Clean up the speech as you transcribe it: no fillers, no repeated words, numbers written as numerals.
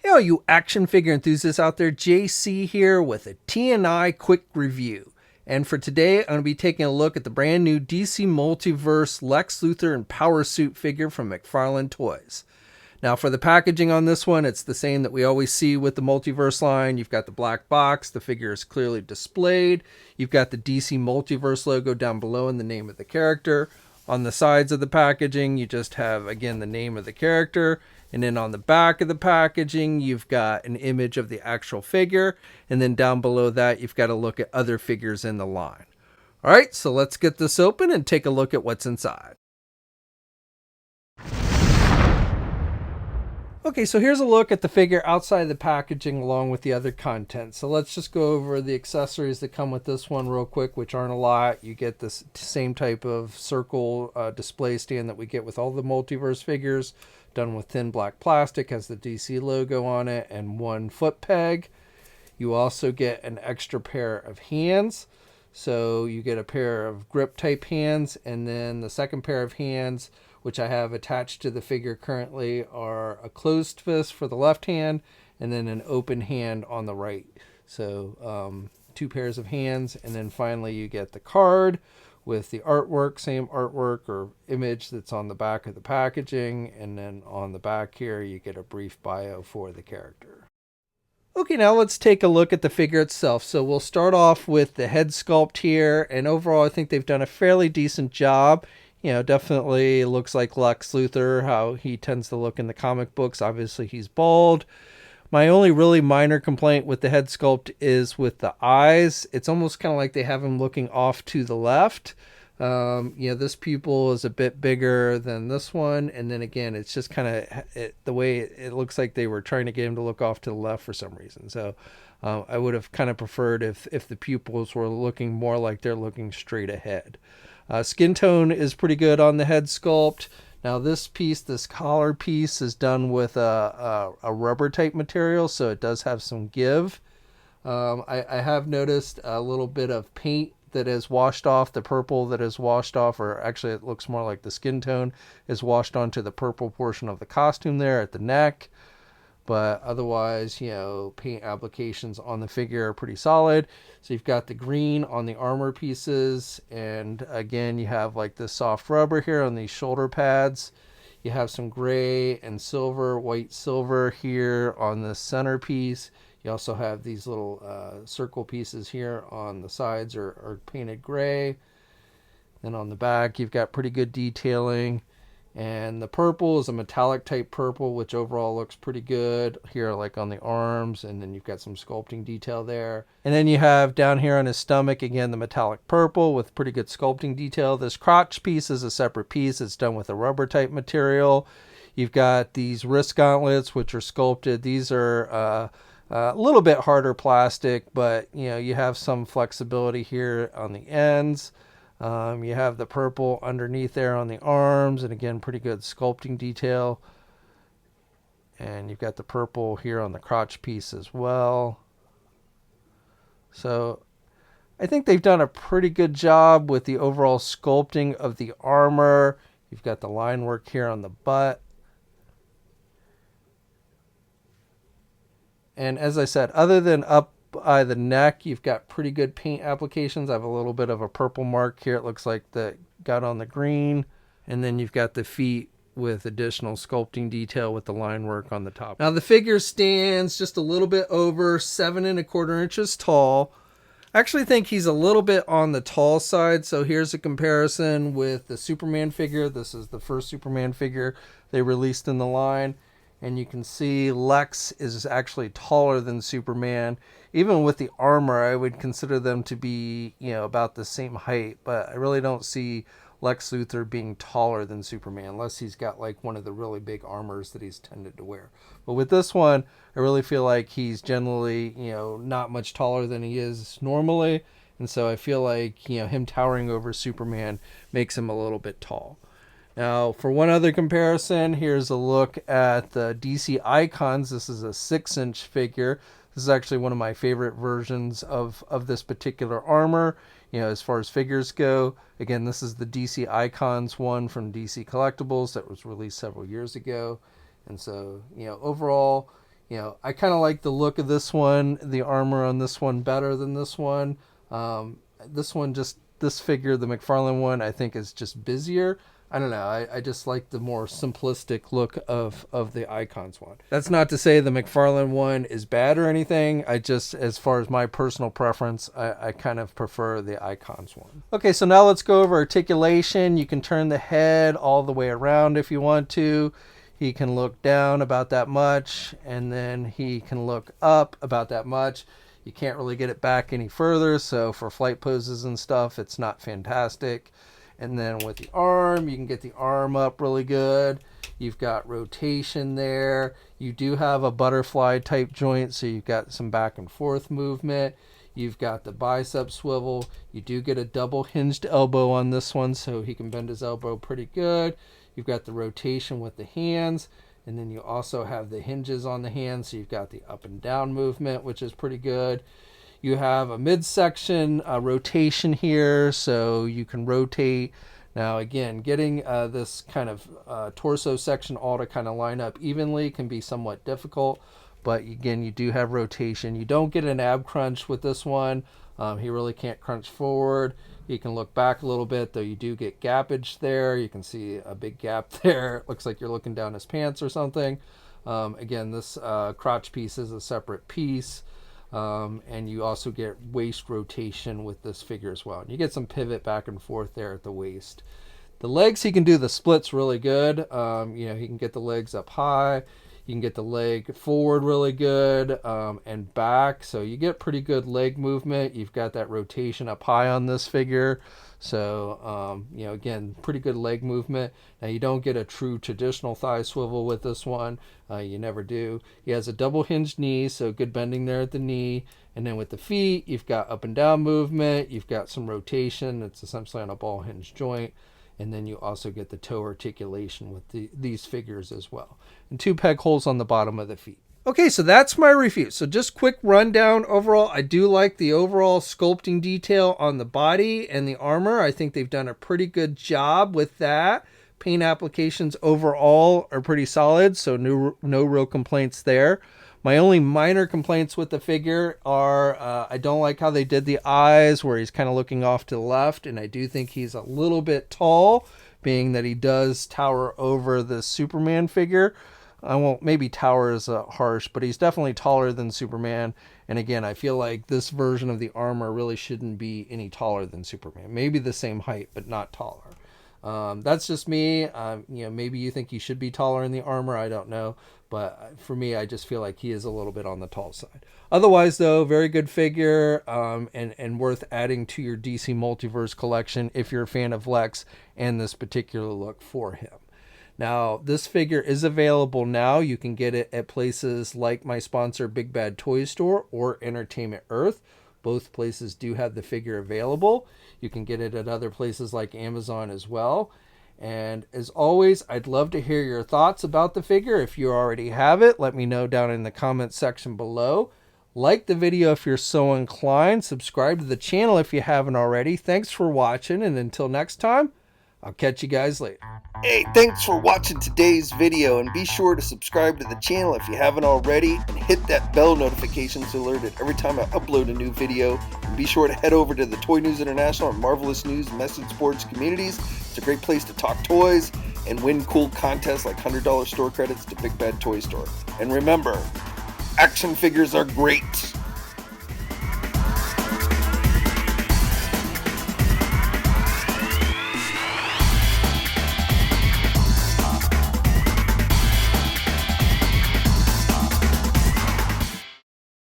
Hey, all you action figure enthusiasts out there, JC here with a TNI quick review. And for today, I'm going to be taking a look at the brand new DC Multiverse Lex Luthor and Power Suit figure from McFarlane Toys. Now for the packaging on this one, it's the same that we always see with the Multiverse line. You've got the black box, the figure is clearly displayed. You've got the DC Multiverse logo down below and the name of the character. On the sides of the packaging, you just have, again, the name of the character. And then on the back of the packaging, you've got an image of the actual figure. And then down below that, you've got to look at other figures in the line. All right, so let's get this open and take a look at what's inside. Okay, so here's a look at the figure outside the packaging along with the other content. So let's just go over the accessories that come with this one real quick, which aren't a lot. You get this same type of circle display stand that we get with all the Multiverse figures, done with thin black plastic, has the DC logo on it, and one foot peg. You also get an extra pair of hands. So you get a pair of grip type hands, and then the second pair of hands, which I have attached to the figure currently, are a closed fist for the left hand and then an open hand on the right. So two pairs of hands, and then finally you get the card with the artwork, same artwork or image that's on the back of the packaging, and then on the back here you get a brief bio for the character. Okay, now let's take a look at the figure itself. So we'll start off with the head sculpt here, and overall I think they've done a fairly decent job. You know, definitely looks like Lex Luthor, how he tends to look in the comic books. Obviously he's bald. My only really minor complaint with the head sculpt is with the eyes. It's almost kind of like they have him looking off to the left. This pupil is a bit bigger than this one, and then again it's just kind of the way it looks like they were trying to get him to look off to the left for some reason. So I would have kind of preferred if the pupils were looking more like they're looking straight ahead. Skin tone is pretty good on the head sculpt. Now this piece, this collar piece, is done with a rubber type material, so it does have some give. I have noticed a little bit of paint that is washed off, the purple that is washed off, or actually it looks more like the skin tone is washed onto the purple portion of the costume there at the neck. But otherwise, paint applications on the figure are pretty solid. So you've got the green on the armor pieces, and again you have like this soft rubber here on these shoulder pads. You have some gray and silver, white silver here on the center piece. You also have these little circle pieces here on the sides are painted gray. Then on the back you've got pretty good detailing. And the purple is a metallic type purple, which overall looks pretty good here, like on the arms. And then you've got some sculpting detail there. And then you have down here on his stomach, again, the metallic purple with pretty good sculpting detail. This crotch piece is a separate piece. It's done with a rubber type material. You've got these wrist gauntlets, which are sculpted. These are a little bit harder plastic, but you have some flexibility here on the ends. You have the purple underneath there on the arms, and again, pretty good sculpting detail. And you've got the purple here on the crotch piece as well. So I think they've done a pretty good job with the overall sculpting of the armor. You've got the line work here on the butt. And as I said, other than up by the neck, you've got pretty good paint applications. I have a little bit of a purple mark here. It looks like that got on the green. And then you've got the feet with additional sculpting detail with the line work on the top. Now the figure stands just a little bit over 7¼ inches tall. I actually think he's a little bit on the tall side. So here's a comparison with the Superman figure. This is the first Superman figure they released in the line. And you can see Lex is actually taller than Superman. Even with the armor, I would consider them to be, about the same height. But I really don't see Lex Luthor being taller than Superman, unless he's got like one of the really big armors that he's tended to wear. But with this one, I really feel like he's generally, not much taller than he is normally. And so I feel like, him towering over Superman makes him a little bit tall. Now, for one other comparison, here's a look at the DC Icons. This is a 6-inch figure. This is actually one of my favorite versions of this particular armor, as far as figures go. Again, this is the DC Icons one from DC Collectibles that was released several years ago. And so, overall, You know, I kind of like the look of this one, the armor on this one better than this one. This one just, this figure, the McFarlane one, I think is just busier. I don't know. I just like the more simplistic look of the Icons one. That's not to say the McFarlane one is bad or anything. I just, as far as my personal preference, I kind of prefer the Icons one. Okay, so now let's go over articulation. You can turn the head all the way around if you want to. He can look down about that much, and then he can look up about that much. You can't really get it back any further, so for flight poses and stuff, it's not fantastic. And then with the arm, you can get the arm up really good. You've got rotation there. You do have a butterfly type joint, so you've got some back and forth movement. You've got the bicep swivel. You do get a double hinged elbow on this one, so he can bend his elbow pretty good. You've got the rotation with the hands, and then you also have the hinges on the hands, so you've got the up and down movement, which is pretty good. You have a midsection rotation here, so you can rotate. Now, again, getting this kind of torso section all to kind of line up evenly can be somewhat difficult, but again, you do have rotation. You don't get an ab crunch with this one. He really can't crunch forward. You can look back a little bit, though you do get gappage there. You can see a big gap there. It looks like you're looking down his pants or something. Again, this crotch piece is a separate piece. And you also get waist rotation with this figure as well. And you get some pivot back and forth there at the waist. The legs, he can do the splits really good. You know, he can get the legs up high. You can get the leg forward really good, and back. So you get pretty good leg movement. You've got that rotation up high on this figure. So, you know, again, pretty good leg movement. Now, you don't get a true traditional thigh swivel with this one. You never do. He has a double hinged knee, so good bending there at the knee. And then with the feet, you've got up and down movement. You've got some rotation. It's essentially on a ball hinge joint. And then you also get the toe articulation with these figures as well. And 2 peg holes on the bottom of the feet. Okay, so that's my review. So just quick rundown overall. I do like the overall sculpting detail on the body and the armor. I think they've done a pretty good job with that. Paint applications overall are pretty solid, so no real complaints there. My only minor complaints with the figure are I don't like how they did the eyes, where he's kind of looking off to the left, and I do think he's a little bit tall, being that he does tower over the Superman figure. I won't, maybe tower is harsh, but he's definitely taller than Superman. And again, I feel like this version of the armor really shouldn't be any taller than Superman. Maybe the same height, but not taller. That's just me. You know, maybe you think he should be taller in the armor. I don't know. But for me, I just feel like he is a little bit on the tall side. Otherwise, though, very good figure, and worth adding to your DC Multiverse collection if you're a fan of Lex and this particular look for him. Now, this figure is available now. You can get it at places like my sponsor, Big Bad Toy Store, or Entertainment Earth. Both places do have the figure available. You can get it at other places like Amazon as well. And as always, I'd love to hear your thoughts about the figure. If you already have it, let me know down in the comments section below. Like the video if you're so inclined. Subscribe to the channel if you haven't already. Thanks for watching, and until next time, I'll catch you guys later. Hey, thanks for watching today's video, and be sure to subscribe to the channel if you haven't already, and hit that bell notification so alerted every time I upload a new video. And be sure to head over to the Toy News International and Marvelous News message boards communities. It's a great place to talk toys and win cool contests like $100 store credits to Big Bad Toy Store. And remember, action figures are great.